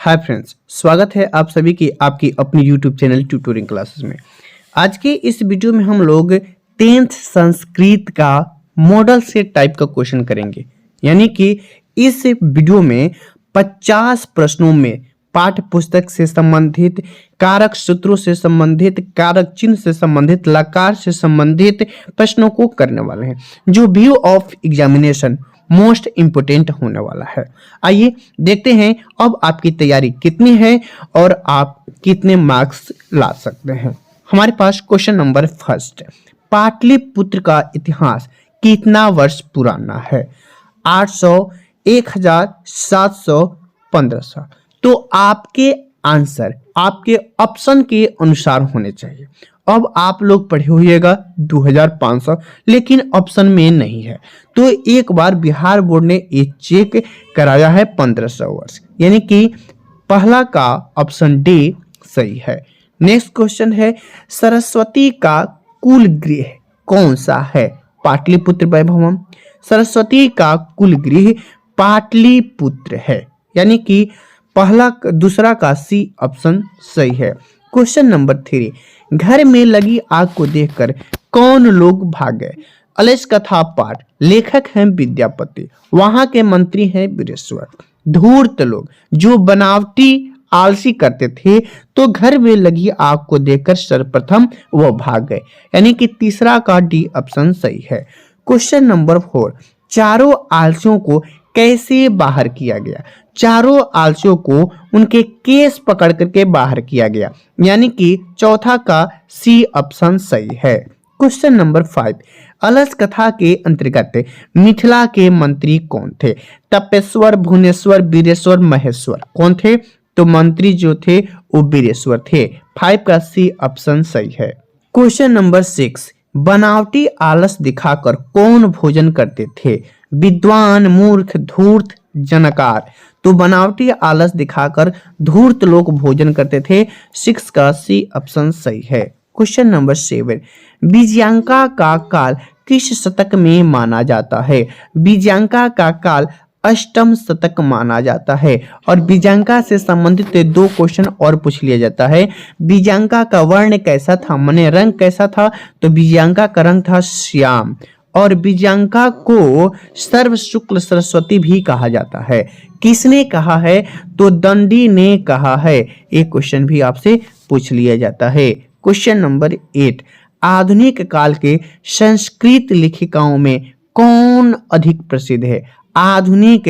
Hi friends, स्वागत है आप सभी की आपकी अपनी यूट्यूब चैनल ट्यूटोरिंग क्लासेस में। आज के इस वीडियो में हम लोग 10th संस्कृत का मॉडल सेट टाइप का क्वेश्चन करेंगे। यानी कि इस वीडियो में 50 प्रश्नों में पाठ्य पुस्तक से संबंधित, कारक सूत्रों से संबंधित, कारक चिन्ह से संबंधित, लकार से संबंधित प्रश्नों को करने वाले हैं, जो view of examination most important होने वाला है। आइए देखते हैं अब आपकी तैयारी कितनी है और आप कितने मार्क्स ला सकते हैं। हमारे पास क्वेश्चन नंबर फर्स्ट, पाटलिपुत्र का इतिहास कितना वर्ष पुराना है? 800, 1000, 700, 1500। तो आपके आंसर आपके ऑप्शन के अनुसार होने चाहिए। अब आप लोग पढ़े होइएगा 2500, लेकिन ऑप्शन में नहीं है, तो एक बार बिहार बोर्ड ने ये चेक कराया है 1500 वर्ष, यानी कि पहला का ऑप्शन डी सही है। नेक्स्ट क्वेश्चन है, सरस्वती का कुल गृह कौन सा है? पाटलिपुत्र वैभवम। सरस्वती का कुल गृह पाटलिपुत्र है, यानी कि पहला दूसरा का सी ऑप्शन सही है। क्वेश्चन नंबर 3, घर में लगी आग को देखकर कौन लोग भाग गए? अलेस कथा पाठ, लेखक हैं विद्यापति, वहां के मंत्री हैं वीरेश्वर। धूर्त लोग जो बनावटी आलसी करते थे, तो घर में लगी आग को देखकर सर्वप्रथम वो भाग गए, यानी कि तीसरा का डी ऑप्शन सही है। क्वेश्चन नंबर 4, चारों आलसियों को कैसे बाहर किया गया? चारों आलसियों को उनके केस पकड़ करके बाहर किया गया, यानी कि चौथा का सी ऑप्शन सही है। क्वेश्चन नंबर 5, अलस कथा के अंतर्गत मिथिला के मंत्री कौन थे? तपेश्वर, भुवनेश्वर, वीरेश्वर, महेश्वर। कौन थे? तो मंत्री जो थे वो वीरेश्वर थे। 5 का सी ऑप्शन सही है। क्वेश्चन नंबर 6, बनावटी आलस दिखाकर कौन भोजन करते थे? विद्वान, मूर्ख, धूर्त, जनकार। तो बनावटी आलस दिखाकर धूर्त लोग भोजन करते थे। 6 का सी ऑप्शन सही है। क्वेश्चन नंबर 7, बीजांका का काल किस शतक में माना जाता है? बीजांका का काल अष्टम शतक माना जाता है। और बीजांका से संबंधित 2 क्वेश्चन और पूछ लिया जाता है। बीजांका का वर्ण कैसा था, माने रंग कैसा था? तो बीजांका का रंग था श्याम। और बीजांका को सर्व शुक्ल सरस्वती भी कहा जाता है। किसने कहा है? तो दंडी ने कहा है। एक क्वेश्चन भी आपसे पूछ लिया जाता है। क्वेश्चन नंबर 8, आधुनिक काल के संस्कृत लेखिकाओं में कौन अधिक प्रसिद्ध है? आधुनिक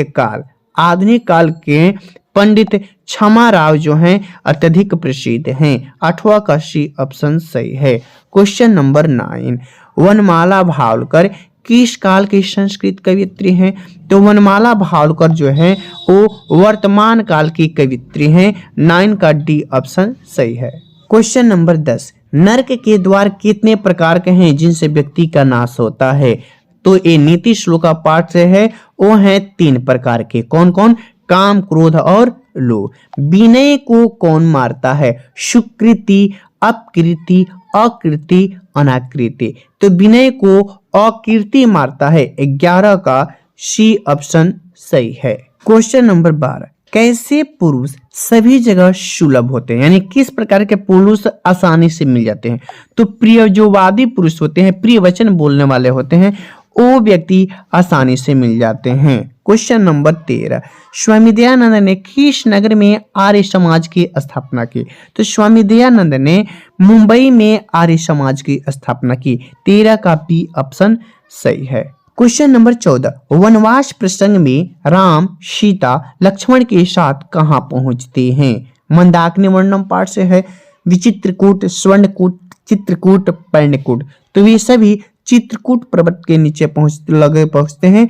काल के पंडित क्षमा राव जो हैं अत्यधिक प्रसिद्ध हैं। 8वां का सी ऑप्शन सही है। क्वेश्चन नंबर 9, वनमाला भावलकर किस काल की संस्कृत कवियत्री हैं? तो वनमाला भावलकर जो है वो वर्तमान काल की कवियत्री हैं। 9 का डी ऑप्शन सही है। क्वेश्चन नंबर 10, नरक के द्वार कितने प्रकार के हैं जिनसे व्यक्ति का नाश होता है? तो ये नीति श्लोका पाठ से है, वो है 3 प्रकार के। कौन कौन? काम, क्रोध और लोभ। विनय को कौन मारता है? सुकृति, अपकृति, अकृति, अनाकृति। तो विनय को अकृति मारता है। 11 का सी ऑप्शन सही है। क्वेश्चन नंबर 12, कैसे पुरुष सभी जगह सुलभ होते हैं? यानी किस प्रकार के पुरुष आसानी से मिल जाते हैं? तो प्रियजोवादी पुरुष होते हैं, प्रिय वचन बोलने वाले होते हैं, वो व्यक्ति आसानी से मिल जाते हैं। क्वेश्चन नंबर 13, स्वामी दयानंद ने किस नगर में आर्य समाज की स्थापना की? तो स्वामी दयानंद ने मुंबई में आर्य समाज की स्थापना की। 13 का बी ऑप्शन सही है। क्वेश्चन नंबर 14, वनवास प्रसंग में राम, सीता, लक्ष्मण के साथ कहां पहुंचते हैं? मंदाकिनी वर्णम पाठ से है। विचित्रकूट, स्वर्णकूट, चित्रकूट, पर्णकूट। तो ये सभी चित्रकूट पर्वत के नीचे पहुंचते हैं।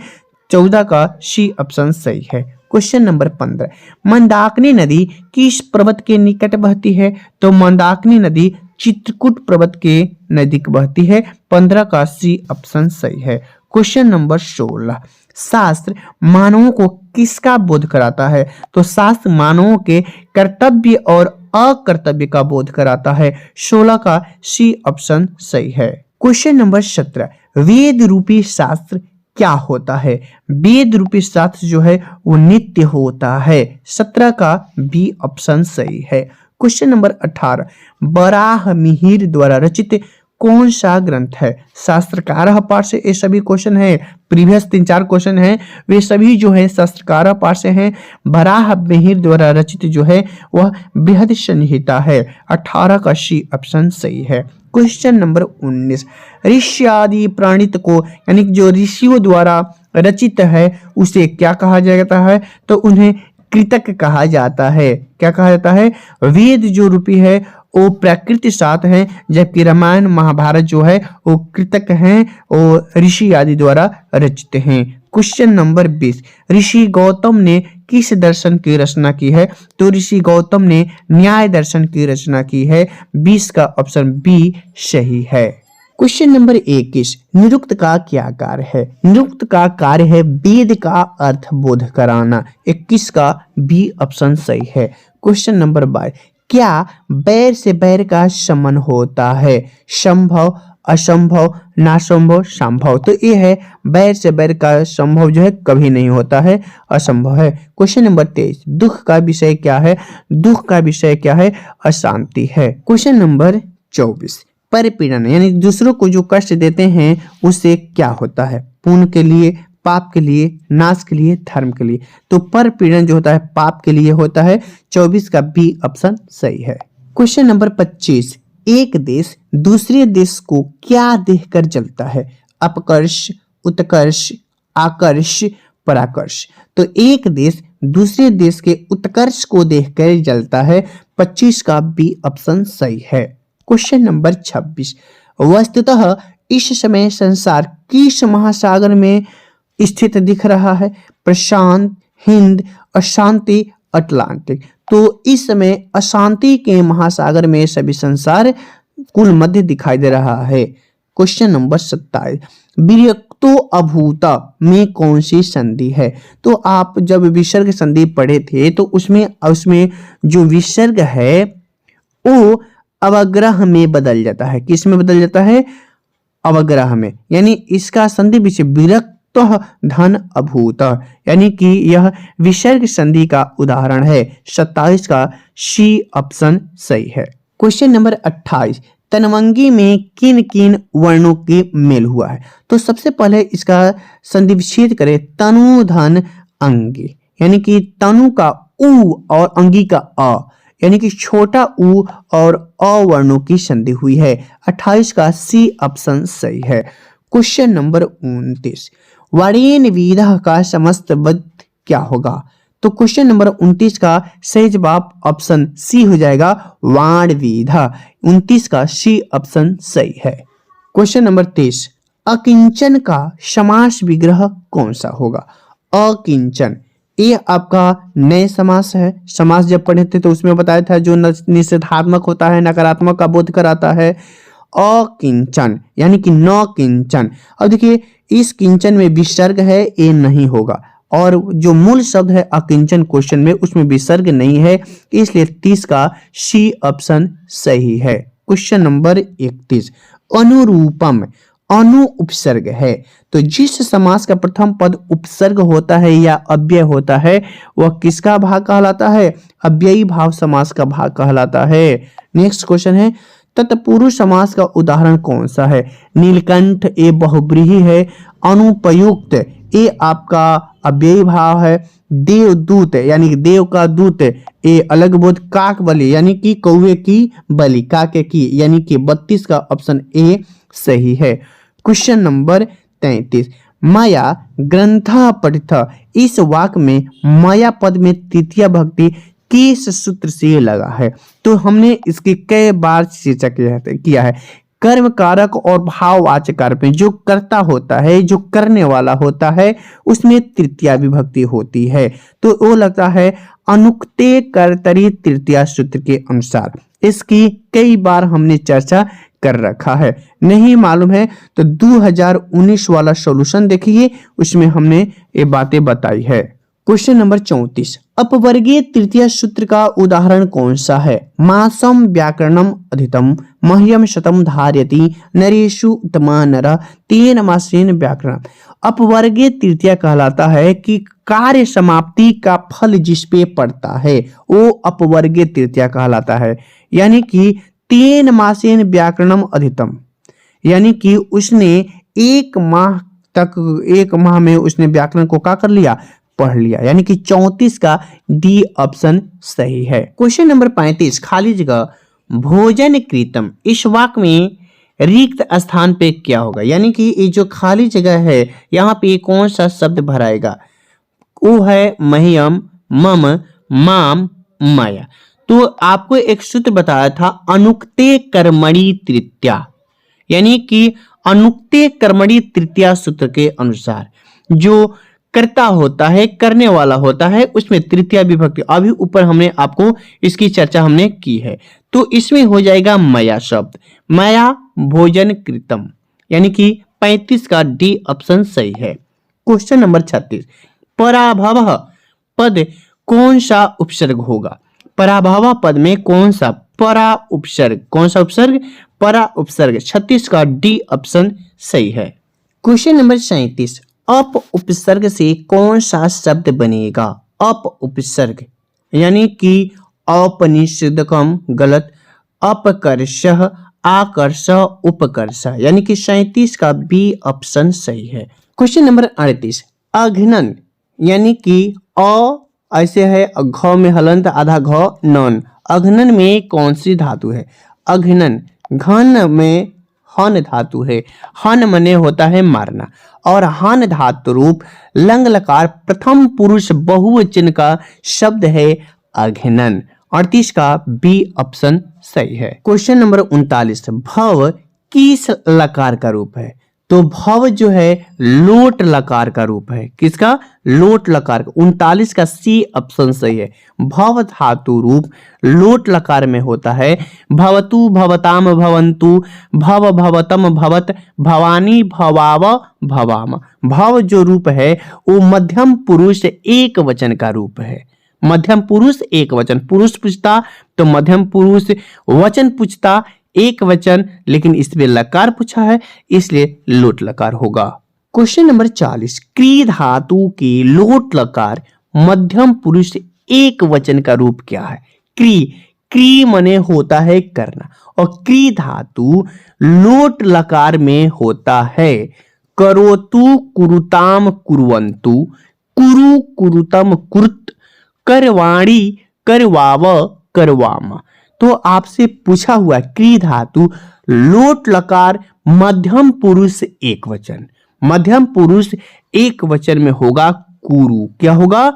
14 का सी ऑप्शन सही है। क्वेश्चन नंबर 15, मंदाकिनी नदी किस पर्वत के निकट बहती है? तो मंदाकिनी नदी चित्रकूट पर्वत के नजदीक बहती है। 15 का सी ऑप्शन सही है। क्वेश्चन नंबर 16, शास्त्र मानवों को किसका बोध कराता है? तो शास्त्र मानवों के कर्तव्य और अकर्तव्य का बोध कराता है। 16 का सी ऑप्शन सही है। क्वेश्चन नंबर 17, वेद रूपी शास्त्र क्या होता है? वेद रूपी शास्त्र जो है वो नित्य होता है। 17 का बी ऑप्शन सही है। क्वेश्चन नंबर 18, वराह मिहिर द्वारा रचित कौन सा ग्रंथ है? शास्त्रकार पाठ से ये सभी क्वेश्चन है, प्रीवियस 3-4 क्वेश्चन है वे सभी जो है शास्त्रकार पाठ से हैं। वराह मिहिर द्वारा रचित जो है वह बृहद संहिता है। 18 का सी ऑप्शन सही है। क्वेश्चन नंबर 19, ऋषि आदि प्रणीत को यानी जो ऋषियों द्वारा रचित है उसे क्या कहा जाता है? तो उन्हें कृतक कहा जाता है। क्या कहा जाता है? वेद जो रूपी है वो प्राकृत शास्त्र है, जबकि रामायण महाभारत जो है वो कृतक हैं और ऋषि आदि द्वारा रचित हैं। क्वेश्चन नंबर 20, ऋषि गौतम ने किस दर्शन की रचना की है? तो ऋषि गौतम ने न्याय दर्शन की रचना की है। 20 का ऑप्शन बी सही है। क्वेश्चन नंबर 21, निरुक्त का क्या कार्य है? निरुक्त का कार्य है वेद का अर्थ बोध कराना। 21 का बी ऑप्शन सही है। क्वेश्चन नंबर 22, क्या बैर से बैर का शमन होता है? संभव, असंभव, नासंभव, संभव। तो ये है बैर से बैर का संभव जो है कभी नहीं होता है, असंभव है। क्वेश्चन नंबर 23, दुख का विषय क्या है? दुख का विषय क्या है? अशांति है। क्वेश्चन नंबर 24, परपीड़न यानी दूसरों को जो कष्ट देते हैं उससे क्या होता है? पुण्य के लिए, पाप के लिए, नाश के लिए, धर्म के लिए। तो परपीड़न जो होता है पाप के लिए होता है। 24 का बी ऑप्शन सही है। क्वेश्चन नंबर 25, एक देश दूसरे देश को क्या देखकर जलता है? अपकर्ष, उत्कर्ष, आकर्ष, पराकर्ष। तो एक देश दूसरे देश के उत्कर्ष को देखकर जलता है। 25 का बी ऑप्शन सही है। क्वेश्चन नंबर 26, वस्तुतः इस समय संसार किस महासागर में स्थित दिख रहा है? प्रशांत, हिंद, अशांति, अटलांटिक। तो इस समय अशांति के महासागर में सभी संसार कुल मध्य दिखाई दे रहा है। क्वेश्चन नंबर 27, विरक्तो अभूता में कौन सी संधि है? तो आप जब विसर्ग संधि पढ़े थे तो उसमें जो विसर्ग है वो अवग्रह में बदल जाता है। किस में बदल जाता है? अवग्रह में। यानी इसका संधि विषय विरक्त धन अभूत, यानी कि यह विसर्ग संधि का उदाहरण है। 27 का सी ऑप्शन सही है। क्वेश्चन नंबर 28, तनवंगी में किन किन वर्णों के मेल हुआ है? तो सबसे पहले इसका संधि विच्छेद करें। तनु धन अंगी, यानी कि तनु का उ और अंगी का अ, यानी कि छोटा उ और अ वर्णों की संधि हुई है। 28 का सी ऑप्शन सही है। क्वेश्चन नंबर 29, वरेण्य विधा का समस्त पद क्या होगा? तो क्वेश्चन नंबर 29 का सही जवाब ऑप्शन सी हो जाएगा, वाण विधा। 29 का सी ऑप्शन सही है। क्वेश्चन नंबर 30, अकिंचन का समास विग्रह कौन सा होगा? अकिंचन ये आपका नए समास है। समास जब पढ़े थे तो उसमें बताया था जो निषेधात्मक होता है, नकारात्मक का बोध कराता है। अकिंचन यानी कि न किंचन। अब देखिए इस किंचन में विसर्ग है, ये नहीं होगा। और जो मूल शब्द है अकिंचन क्वेश्चन में उसमें विसर्ग नहीं है, इसलिए 30 का सी ऑप्शन सही है। क्वेश्चन नंबर 31, अनुरूपम अनु उपसर्ग है। तो जिस समास का प्रथम पद उपसर्ग होता है या अव्यय होता है वह किसका भाग कहलाता है? अव्ययी भाव समास का भाग कहलाता है। नेक्स्ट क्वेश्चन है, तत्पुरुष समास का उदाहरण कौन सा है? नीलकंठ ये बहुब्रीहि है। अनुपयुक्त ये आपका अव्ययी भाव है। देवदूत यानी कि देव का दूत ये अलग बोध। काक बलि यानी कि कौवे की बलि, काके की, यानी कि 32 का ऑप्शन ए सही है। क्वेश्चन नंबर 33, माया ग्रंथ पठित। इस वाक्य में माया पद में तृतीया भक्ति किस सूत्र से लगा है? तो हमने इसकी कई बार चर्चा किया है। कर्म कारक और भाववाचक कारक में जो कर्ता होता है, जो करने वाला होता है, उसमें तृतीया विभक्ति होती है। तो वो लगता है अनुक्ते कर्तरी तृतीया सूत्र के अनुसार। इसकी कई बार हमने चर्चा कर रखा है। नहीं मालूम है तो 2019 वाला सॉल्यूशन देखिए, उसमें हमने ये बातें बताई है। क्वेश्चन नंबर 34, अपवर्गीय तृतीय सूत्र का उदाहरण कौन सा है? मासम व्याकरणम अधितम मह्यम शतम धार्यति नरेषु उत्तमा नर तेन मासेन व्याकरण। अपवर्गीय तृतीया कहलाता है कि कार्य समाप्ति का फल जिस पे पड़ता है वो अपवर्गीय तृतीया कहलाता है। यानी कि 3 मासेन व्याकरणम अधितम, यानी कि उसने 1 माह में उसने व्याकरण को क्या कर लिया, पढ़ लिया। यानी कि 34 का डी ऑप्शन सही है। क्वेश्चन नंबर 35 खाली जगह भोजन कृतम, इस वाक्य में रिक्त स्थान पे क्या होगा। यानी कि ये जो खाली जगह है यहाँ पे कौन सा शब्द भराएगा, वो है मह्यम, मम, माम, माया। तो आपको एक सूत्र बताया था अनुक्ते कर्मणि तृतीया, यानी कि अनुक्ते कर्मणि तृतीया सूत्र के अनुसार जो कर्ता होता है, करने वाला होता है, उसमें तृतीया विभक्ति, अभी ऊपर हमने आपको इसकी चर्चा हमने की है। तो इसमें हो जाएगा मया शब्द, मया भोजन कृतम, यानी कि 35 का डी ऑप्शन सही है। क्वेश्चन नंबर 36 पराभव पद कौन सा उपसर्ग होगा। पराभव पद में कौन सा परा उपसर्ग, कौन सा उपसर्ग, परा उपसर्ग। 36 का डी ऑप्शन सही है। क्वेश्चन नंबर 37 अप उपसर्ग से कौन सा शब्द बनेगा। अप उपसर्ग यानी कि औपनिषदकम गलत, अपकर्ष, आकर्ष, उपकर्ष, यानी कि 37 का बी ऑप्शन सही है। क्वेश्चन नंबर 38 अघ्नन, यानी कि अ ऐसे है, घ में हलंत आधा घ नन, अघ्नन में कौन सी धातु है। अघ्नन घन में हन धातु है, हन मने होता है मारना, और हन धातु रूप लंग लकार प्रथम पुरुष बहुवचन का शब्द है अघ्नन। 38 का बी ऑप्शन सही है। क्वेश्चन नंबर 39 भव किस लकार का रूप है। तो भव जो है लोट लकार का रूप है। किसका, लोट लकार का। 39 का सी ऑप्शन सही है। भव धातु रूप लोट लकार में होता है। भवतु, भवताम, भवंतु, भव, भवतम, भवत, भवानी, भवाव, भवाम। भव जो रूप है वो मध्यम पुरुष एक वचन का रूप है। मध्यम पुरुष एक वचन, पुरुष पूछता तो मध्यम पुरुष, वचन पूछता एक वचन, लेकिन इसमें लकार पूछा है इसलिए लोट लकार होगा। क्वेश्चन नंबर 40 क्री धातु की लोट लकार मध्यम पुरुष एक वचन का रूप क्या है। क्री, क्री मने होता है करना, और क्री धातु लोट लकार में होता है करोतु, कुरुताम, कुर्वन्तु, कुरु, कुरुतम, कुरुत, करवाणी, करवाव, करवाम। तो आपसे पूछा हुआ क्री धातु लोट लकार मध्यम पुरुष एक वचन, मध्यम पुरुष एक वचन में होगा कुरु। क्या होगा,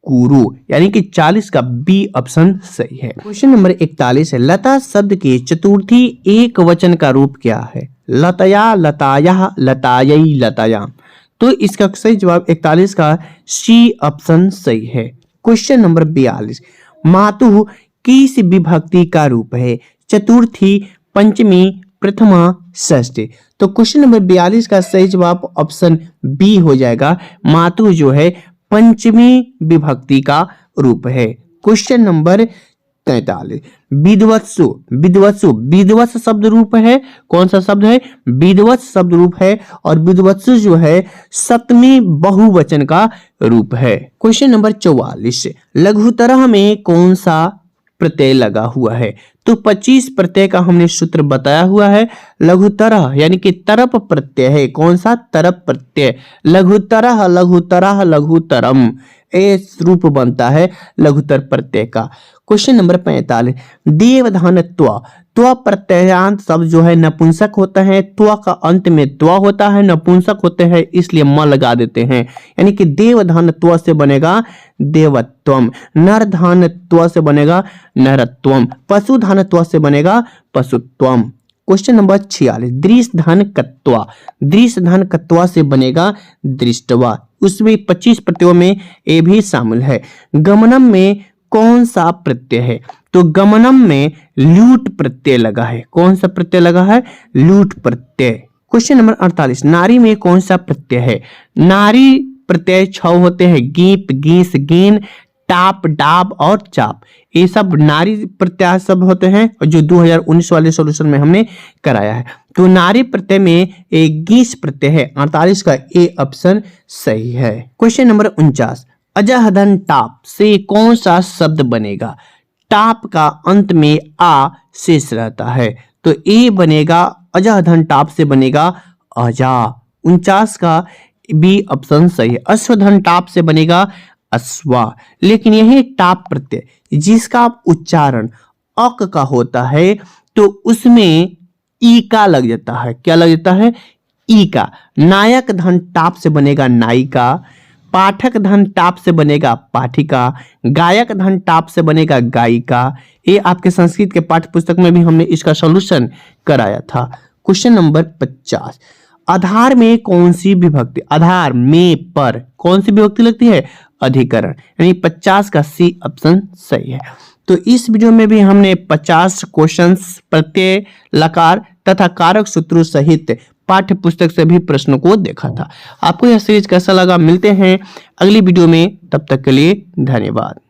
कुरु, यानी कि 40 का बी ऑप्शन सही है। क्वेश्चन नंबर 41 है लता शब्द के चतुर्थी एक वचन का रूप क्या है। लतया, लताया, लतायई, लतायाम। तो इसका सही जवाब 41 का सी ऑप्शन सही है। क्वेश्चन नंबर 42 मातु किस विभक्ति का रूप है। चतुर्थी, पंचमी, प्रथमा, षष्ठी। तो क्वेश्चन नंबर 42 का सही जवाब ऑप्शन बी हो जाएगा। मातु जो है पंचमी विभक्ति का रूप है। क्वेश्चन नंबर 43 विद्वत्सु, विद्वत्सु, विद्वत्स शब्द रूप है। कौन सा शब्द है, विद्वत्स शब्द रूप है, और विद्वत्सु जो है सप्तमी बहुवचन का रूप है। क्वेश्चन नंबर 44 लघुतरह में कौन सा प्रत्यय लगा हुआ है। तो 25 प्रत्यय का हमने सूत्र बताया हुआ है। लघुतरह यानी कि तरप प्रत्यय है। कौन सा, तरप प्रत्यय। लघुतरह, लघुतरह, लघुतरम, ए रूप बनता है लघुतर प्रत्यय का। क्वेश्चन नंबर 45 देवधान त्व, त्व प्रत्ययांत शब्द जो है नपुंसक होता है। त्व का अंत में त्व होता है, नपुंसक होते हैं इसलिए म लगा देते हैं। यानी कि देवधान त्व से बनेगा देवत्वम, नरधान त्व से बनेगा नरत्वम, पशुधान त्व से बनेगा पशुत्वम। क्वेश्चन नंबर 46 दृष्टधन कत्वा, दृष्टधन कत्वा से बनेगा दृष्टवा। उसमें 25 प्रत्ययों में ए भी शामिल है। गमनम में कौन सा प्रत्यय है। तो गमनम में ल्यूट प्रत्यय लगा है। कौन सा प्रत्यय लगा है, ल्यूट प्रत्यय। क्वेश्चन नंबर 48 नारी में कौन सा प्रत्यय है। नारी प्रत्यय 6 होते हैं। गीप, गीस, गीन, टाप, डाब और चाप, ये सब नारी प्रत्यय शब्द होते हैं और जो 2019 वाले सॉल्यूशन में हमने कराया है। तो नारी प्रत्यय में एक गीस प्रत्यय है, 48 का ए ऑप्शन सही है। क्वेश्चन नंबर 49, अजहधन टाप से कौन सा शब्द बनेगा? टाप का अंत में आ शेष रहता है, तो ए बनेगा, अजहधन टाप से बनेगा अजा। 49 का बी ऑप्शन सही है। अश्वधन टाप से बनेगा अश्वा। लेकिन यही टाप प्रत्यय जिसका उच्चारण अक का होता है तो उसमें ई का लग जाता है। क्या लग जाता है? ई का। नायक धन टाप से बनेगा नायिका, पाठक धन टाप से बनेगा पाठिका, गायक धन टाप से बनेगा गायिका। ये आपके संस्कृत के पाठ्य पुस्तक में भी हमने इसका सॉल्यूशन कराया था। क्वेश्चन नंबर 50, आधार में कौन सी विभक्ति, आधार में पर कौन सी विभक्ति लगती है? अधिकरण, यानी 50 का सी ऑप्शन सही है। तो इस वीडियो में भी हमने 50 क्वेश्चंस प्रत्यय, लकार तथा कारक सूत्रों सहित पाठ्य पुस्तक से भी प्रश्नों को देखा था। आपको यह सीरीज कैसा लगा? मिलते हैं अगली वीडियो में, तब तक के लिए धन्यवाद।